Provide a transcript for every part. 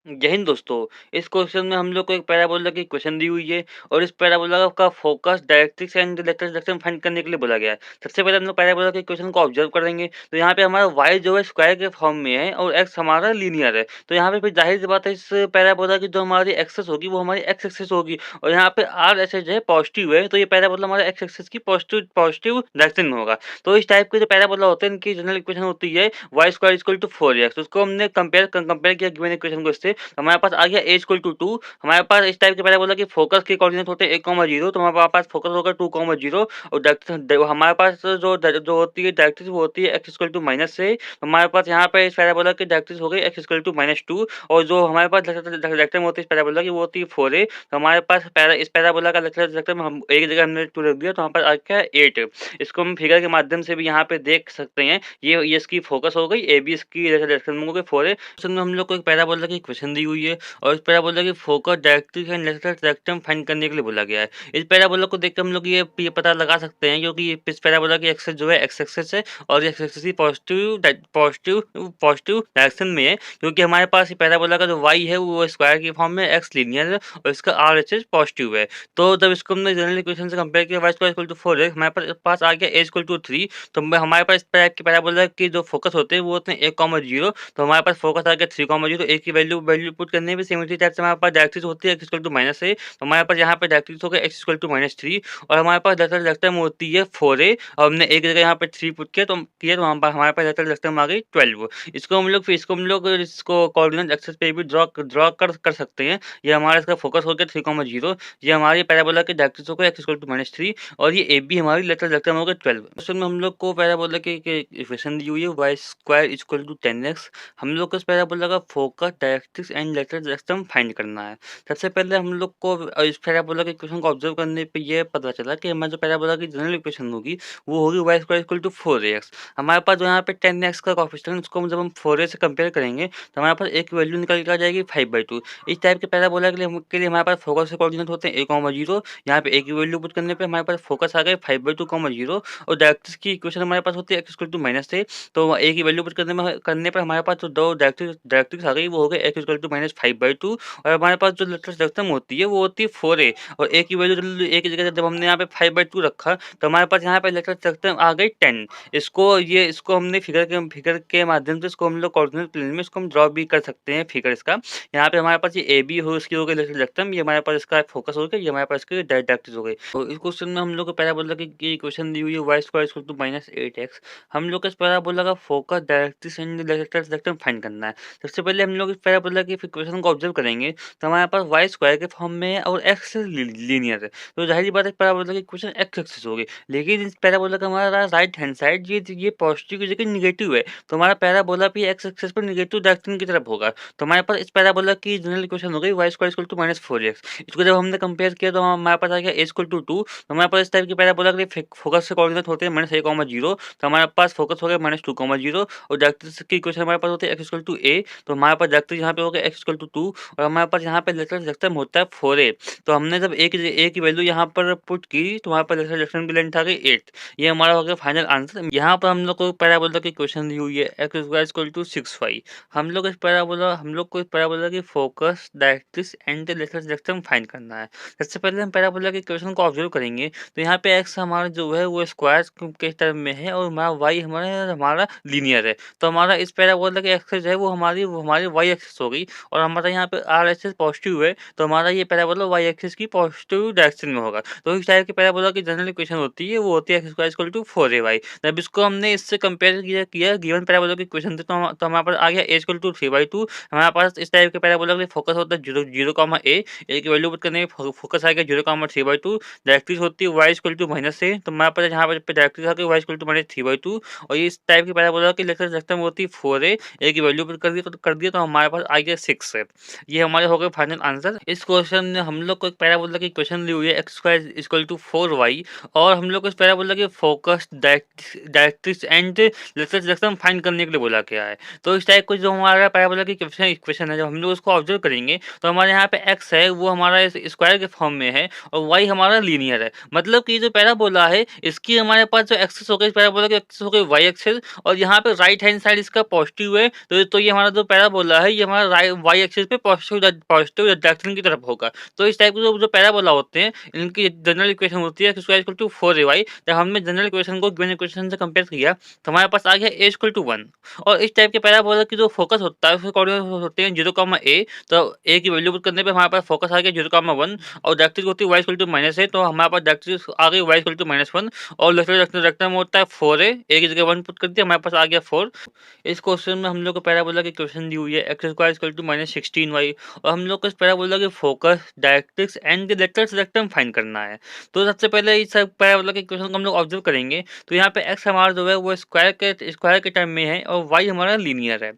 जय हिंद दोस्तों। इस क्वेश्चन में हम लोग को एक पैराबोला की क्वेश्चन दी हुई है और इस पैराबोला का focus directrix and direction find करने के लिए बोला गया है। सबसे पहले हम लोग पैराबोला के क्वेश्चन को ऑब्जर्व करेंगे तो यहाँ पे हमारा y जो है स्क्वायर के फॉर्म में है और x हमारा लीनियर है। तो यहाँ पे फिर जाहिर सी बात है इस पैराबोला की जो हमारी एक्सेस होगी वो हमारी x एक्सेस होगी और यहाँ पे r एक्सेस जो है पॉजिटिव है, तो ये पैराबोला हमारा x एक्सेस की पॉजिटिव पॉजिटिव डायरेक्शन में होगा। तो इस टाइप के जो पैराबोला होते हैं इनकी जनरल इक्वेशन होती है y square equal to 4x। उसको हमने कंपेयर किया गिवन इक्वेशन को इससे, हमारे पास आ गया a इक्वल टू 2। हमारे पास इस टाइप के पैराबोला की फोकस के कोऑर्डिनेट होते हैं 1, 0, तो हमारे पास फोकस होगा 2, 0 और हमारे पास जो होती है डायरेक्ट्रिक्स वो होती है x इक्वल टू माइनस से। तो हमारे पास यहाँ पे इस पैराबोला की डायरेक्ट्रिक्स हो गई x इक्वल टू -2 और जो हमारे पास डायरेक्ट्रिक्स होती है इस पैराबोला की वो होती है 4a। तो हमारे पास इस पैराबोला का डायरेक्ट्रिक्स हम एक जगह हमने 2 रख दिया तो हमारे पास आ गया 8। इसको हम फिगर के माध्यम से भी यहाँ पे देख सकते हैं। ये इसकी फोकस हो गई, ए बी इसकी डायरेक्शन में हो गई 4a। क्वेश्चन में हम लोग को एक पैराबोला की इक्वेशन दी हुई है और इस पैराबोला की focus directrix and rectum find करने के लिए बोला गया है। इस पैराबोला को देखकर हम लोग ये पता लगा सकते हैं क्योंकि इस पैराबोला की एक्सेस जो है एक्स एक्सेस है और एक्स एक्सेस की पॉजिटिव डायरेक्शन में है, क्योंकि हमारे पास ये पैराबोला का जो वाई है वो स्क्वायर की फॉर्म में, एक्स लीनियर है और इसका आर एच एच पॉजिटिव है। तो जब इसको हमने जनरल इक्वेशन से कंपेयर किया वाई स्क्वायर इक्वल टू 4 है, हमारे पास आ गया ए इक्वल टू 3। तो हमारे पास इस टाइप के पैराबोला की जो फोकस होते हैं वो होते हैं 1, 0। तो हमारे पास फोकस आ गया 3, 0। ए की वैल्यू पुट करने पे सेम इसी टाइप से हमारे पास डायरेक्ट्रिक्स होती है x इक्वल टू माइनस ए। तो हमारे पास यहाँ पे डायरेक्ट्रिक्स हो गया x इक्वल टू -3 और हमारे पास डायरेक्ट्रिक्स होती है 4a और हमने एक जगह यहाँ पे 3 पुट किया तो हमारे पास डायरेक्ट्रिक्स आ गई 12। इसको कोऑर्डिनेट एक्सिस पे भी ड्रॉ कर सकते हैं। ये हमारा इसका फोकस हो गया 3, 0। ये हमारी पैराबोला के डायरेक्ट्रिक्स हो गया x इक्वल टू -3 और ये ए बी हमारी डायरेक्ट्रिक्स हो गया 12। क्वेश्चन में हम लोग को पैराबोला की इक्वेशन दी हुई है y square equal to 10x। हम लोग को इस पैराबोला का focus directrix and direction find करना है। सबसे पहले हम लोग को इस पैराबोला के इक्वेशन को ऑब्जर्व करने पे ये पता चला कि हमारे जो पैराबोला की जनरल इक्वेशन होगी वो होगी y square equal to 4ax। हमारे पास जो यहाँ पे 10x का कोएफिशिएंट उसको जब हम 4a से कंपेयर करेंगे तो हमारे पास एक वैल्यू निकल के आ जाएगी 5/2। इस टाइप के पैराबोला के लिए हमारे पास फोकस के कोऑर्डिनेट होते हैं 1, 0। यहाँ पे a की वैल्यू पुट करने पे हमारे पास फोकस आ गए 5/2, 0 और डायरेक्ट्रिक्स की इक्वेशन हमारे पास होती है x इक्वल टू -a। तो a की वैल्यू पुट करने पर हमारे पास जो दो डायरेक्ट्रिक्स आ गई वो हो गए x इक्वल टू -5/2 और हमारे पास जो डायरेक्ट्रिक्स होती है वो होती है 4a और a की वैल्यू एक जगह जब हमने यहाँ पे 5/2 रखा तो हमारे पास यहाँ पे डायरेक्ट्रिक्स आ गई 10। इसको हमने फिगर के माध्यम से इसको हम लोग कोऑर्डिनेट प्लेन में इसको हम ड्रॉ भी कर सकते हैं फिगर इसका। यहाँ पे हमारे पास ये ए बी हो इसकी हो गई डायरेक्ट्रिक्स, ये हमारे पास इसका फोकस हो गया, ये हमारे पास इसकी डायरेक्ट्रिक्स हो गई। तो इस क्वेश्चन में हम लोग को पैराबोला की इक्वेशन दी हुई है y square equal to -8x। हम लोग को इस पैराबोला का focus directrix and direction find करना है। सबसे पहले हम लोग इस पैराबोला की इक्वेशन को ऑब्जर्व करेंगे तो हमारे पास y स्क्वायर के फॉर्म में है और x लीनियर है, तो जाहिर सी बात है पैराबोला की इक्वेशन x एक्सिस होगी। लेकिन इस पैराबोला का हमारा राइट हैंड साइड ये पॉजिटिव की जगह निगेटिव है, तो हमारा पैराबोला भी x एक्सिस पर निगेटिव डायरेक्शन की तरफ होगा। तो हमारे पास इस पैराबोला की जनरल इक्वेशन हो गई y square equal to -4x। इसको जब हमने कंपेयर किया तो हमारे पास आ गया a इक्वल टू 2। तो हमारे पास इस टाइप की पैराबोला के लिए फोकस से कोऑर्डिनेट होते हैं -a, 0। तो हमारे पास फोकस हो गया -2, 0 और डायरेक्ट्रिक्स की इक्वेशन हमारे पास होती है x इक्वल टू a। तो हमारे पास डायरेक्ट्रिक्स यहाँ पे हो गया x इक्वल टू 2 और हमारे पास यहाँ पे डायरेक्ट्रिक्स होता है 4a। तो हमने जब a की वैल्यू यहाँ पर पुट की तो हमारे पास डायरेक्शन की लेंथ आ गई 8। ये हमारा हो गया फाइनल आंसर। यहाँ पर हम लोग को पैराबोला की इक्वेशन दी हुई है x square equal to 6y। हम लोग को इस पैराबोला की focus directrix and direction find करना है। सबसे पहले हम पैराबोला की इक्वेशन को ऑब्जर्व करेंगे तो यहाँ पे x हमारा जो है वो स्क्वायर के टर्म में है और हमारा y हमारा लीनियर है। तो हमारा इस पैराबोला की एक्सिस है वो हमारी y एक्सिस हो गई और हमारा यहाँ पे r एक्सिस पॉजिटिव है, तो हमारा ये पैराबोला y एक्सिस की पॉजिटिव डायरेक्शन में होगा। तो इस टाइप के पैराबोला की जनरल इक्वेशन होती है वो होती है x square equal to 4ay। जब इसको हमने इससे कंपेयर किया गिवन पैराबोला की इक्वेशन से तो हमारे पास आ गया a इक्वल टू 3/2। हमारे पास इस टाइप के पैराबोला के फोकस होता है 0, की वैल्यू पुट करने पे फोकस आ गया 0, 3/2। डायरेक्ट्रिक्स होती है y इक्वल टू -a। तो हमारे पास यहाँ पे डायरेक्ट्रिक्स आ गई y इक्वल टू -3/2 और ये इस टाइप की पैराबोला की डायरेक्शन होती है 4a। a की वैल्यू पुट कर दिया तो हमारे पास आ गया 6 है। ये हमारे हो गए फाइनल आंसर। इस क्वेश्चन में हम लोग को एक पैराबोला की इक्वेशन दी हुई है x square equal to 4y और हम लोग को इस पैराबोला के focus directrix and direction find करने के लिए बोला गया है। तो इस टाइप को जो हमारा पैराबोला की इक्वेशन है जब हम लोग उसको ऑब्जर्व करेंगे तो हमारे यहाँ पे x है वो हमारा स्क्वायर के फॉर्म में है और y हमारा लीनियर है। मतलब कि जो पैराबोला है इसकी हमारे पास जो एक्सिस हो गई पैराबोला की एक्सिस हो गई y एक्सिस और यहाँ पे राइट हैंड साइड इसका पॉजिटिव है। तो ये हमारा जो पैराबोला है ये हमारा वाई एक्सिस पे पॉजिटिव डायरेक्शन की तरफ होगा। तो इस टाइप के जो जो पैराबोला होते हैं, इनकी जनरल इक्वेशन होती है x square equal to 4ay। जब हमने जनरल इक्वेशन को गिवन इक्वेशन से कंपेयर किया, तो हमारे पास आ गया a इक्वल टू 1। और इस टाइप के पैराबोला की जो फोकस होता है, उसके कोऑर्डिनेट होते हैं 0, a। तो a की वैल्यू पुट करने पे हमारे पास फोकस आ गया 0, 1। और डायरेक्ट्रिक्स होती है y इक्वल टू -a, तो हमारे पास डायरेक्ट्रिक्स आ गई y इक्वल टू -1। और लेफ्ट में होता है 4a, a की जगह 1 पुट कर दिया, हमारे पास आ गया 4। इस क्वेश्चन में हम लोग को पैराबोला की इक्वेशन दी हुई है x square equal to -16y। और हम लोग को इस पैराबोला के focus, directrix and the lateral rectum find करना है। तो सबसे पहले इस पैराबोला के इक्वेशन को हम लोग ऑब्जर्व करेंगे। तो यहाँ पे x हमारा जो है वो स्क्वायर के टर्म में है, और y हमारा लीनियर है।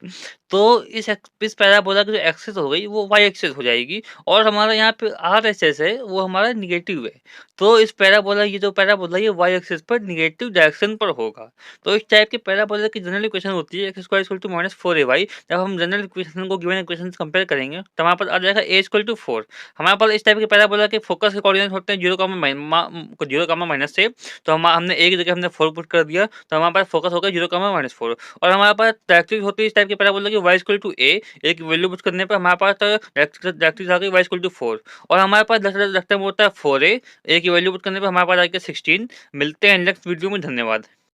तो इस पैराबोला की जो एक्सिस हो गई वो y एक्सिस हो जाएगी, और हमारा यहाँ पे RHS है वो हमारा नेगेटिव है। तो इस पैराबोला, ये जो पैराबोला ये y एक्सिस पर नेगेटिव डायरेक्शन पर होगा। तो इस टाइप के पैराबोला की जनरल इक्वेशन होती है x square equal to -4ay। जब हम जनरल इक्वेशन को गिवन इक्वेशन से कंपेयर करेंगे, तो हमारे पास आ जाएगा a इक्वल टू 4। हमारे पास इस टाइप के पैराबोला के फोकस के कोऑर्डिनेट होते हैं 0, -से। तो हमने a की जगह हमने 4 पुट कर दिया, तो हमारे पास फोकस होगा 0, -4। और हमारे पास डायरेक्ट्रिक्स होती है इस टाइप के पैराबोला की y इक्वल टू a की वैल्यू पुट करने पे हमारे पास डायरेक्ट्रिक्स आ गई y इक्वल टू 4। और हमारे पास लेफ्ट होता है 4a की वैल्यू पुट करने पे हमारे पास आ गया 16। मिलते हैं नेक्स्ट वीडियो में, धन्यवाद।